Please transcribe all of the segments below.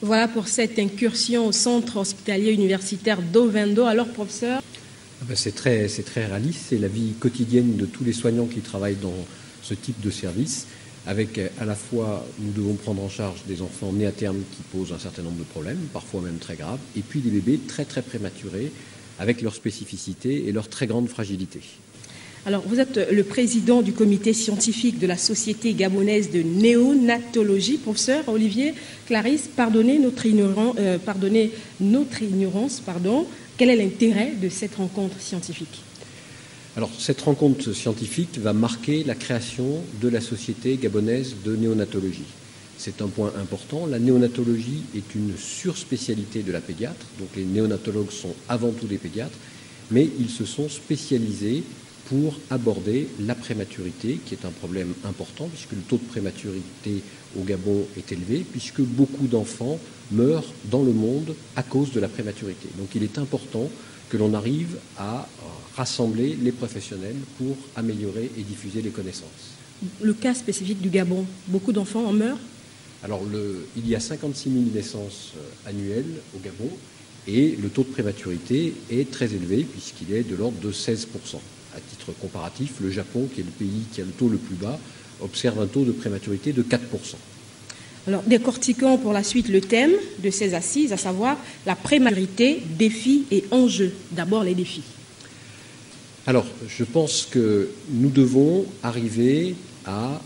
Voilà pour cette incursion au centre hospitalier universitaire d'Ovendo. Alors, professeur? C'est très réaliste, c'est la vie quotidienne de tous les soignants qui travaillent dans ce type de service, avec à la fois, nous devons prendre en charge des enfants nés à terme qui posent un certain nombre de problèmes, parfois même très graves, et puis des bébés très prématurés, avec leurs spécificités et leur très grande fragilité. Alors, vous êtes le président du comité scientifique de la Société gabonaise de néonatologie. Professeur Olivier Clarisse, pardonnez notre ignorance. Quel est l'intérêt de cette rencontre scientifique? Alors, cette rencontre scientifique va marquer la création de la Société gabonaise de néonatologie. C'est un point important. La néonatologie est une surspécialité de la pédiatre. Donc, les néonatologues sont avant tout des pédiatres, mais ils se sont spécialisés pour aborder la prématurité, qui est un problème important, puisque le taux de prématurité au Gabon est élevé, puisque beaucoup d'enfants meurent dans le monde à cause de la prématurité. Donc il est important que l'on arrive à rassembler les professionnels pour améliorer et diffuser les connaissances. Le cas spécifique du Gabon, beaucoup d'enfants en meurent? Alors il y a 56 000 naissances annuelles au Gabon, et le taux de prématurité est très élevé, puisqu'il est de l'ordre de 16%. À titre comparatif, le Japon, qui est le pays qui a le taux le plus bas, observe un taux de prématurité de 4%. Alors, décortiquons pour la suite le thème de ces assises, à savoir la prématurité, défis et enjeux. D'abord, les défis. Alors, je pense que nous devons arriver à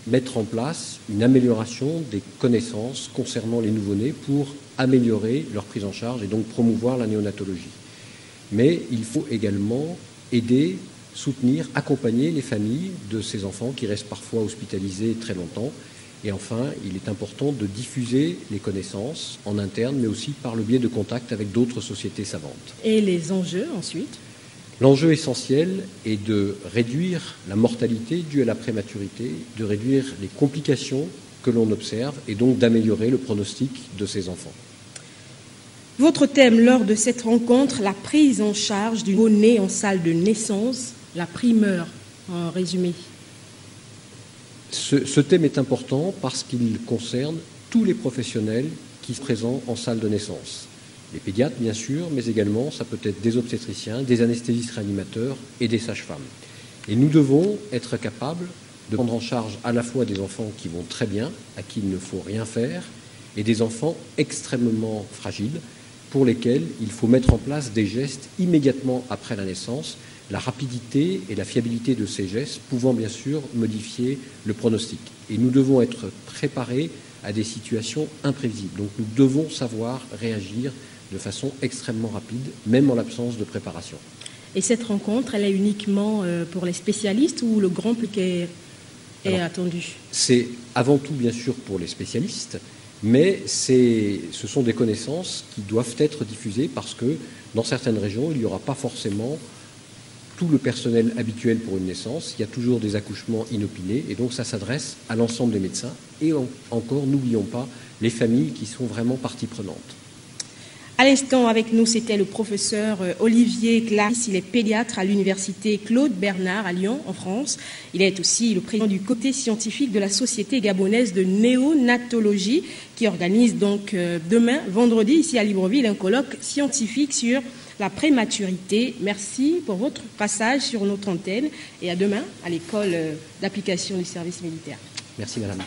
mettre en place une amélioration des connaissances concernant les nouveau-nés pour améliorer leur prise en charge et donc promouvoir la néonatologie. Mais il faut également aider, soutenir, accompagner les familles de ces enfants qui restent parfois hospitalisés très longtemps. Et enfin, il est important de diffuser les connaissances en interne, mais aussi par le biais de contacts avec d'autres sociétés savantes. Et les enjeux ensuite? L'enjeu essentiel est de réduire la mortalité due à la prématurité, de réduire les complications que l'on observe et donc d'améliorer le pronostic de ces enfants. Votre thème lors de cette rencontre, la prise en charge du nouveau-né en salle de naissance, la primeur, en résumé. Ce thème est important parce qu'il concerne tous les professionnels qui sont présents en salle de naissance. Les pédiatres, bien sûr, mais également, ça peut être des obstétriciens, des anesthésistes réanimateurs et des sages-femmes. Et nous devons être capables de prendre en charge à la fois des enfants qui vont très bien, à qui il ne faut rien faire, et des enfants extrêmement fragiles, pour lesquels il faut mettre en place des gestes immédiatement après la naissance, la rapidité et la fiabilité de ces gestes pouvant bien sûr modifier le pronostic. Et nous devons être préparés à des situations imprévisibles. Donc nous devons savoir réagir de façon extrêmement rapide, même en l'absence de préparation. Et cette rencontre, elle est uniquement pour les spécialistes ou le grand public est attendu? C'est avant tout bien sûr pour les spécialistes, mais ce sont des connaissances qui doivent être diffusées parce que dans certaines régions, il n'y aura pas forcément tout le personnel habituel pour une naissance. Il y a toujours des accouchements inopinés et donc ça s'adresse à l'ensemble des médecins. Et encore, n'oublions pas les familles qui sont vraiment partie prenante. À l'instant, avec nous, c'était le professeur Olivier Clarisse. Il est pédiatre à l'université Claude Bernard à Lyon, en France. Il est aussi le président du comité scientifique de la Société gabonaise de néonatologie qui organise donc demain, vendredi, ici à Libreville, un colloque scientifique sur la prématurité. Merci pour votre passage sur notre antenne et à demain à l'école d'application du service militaire. Merci, madame.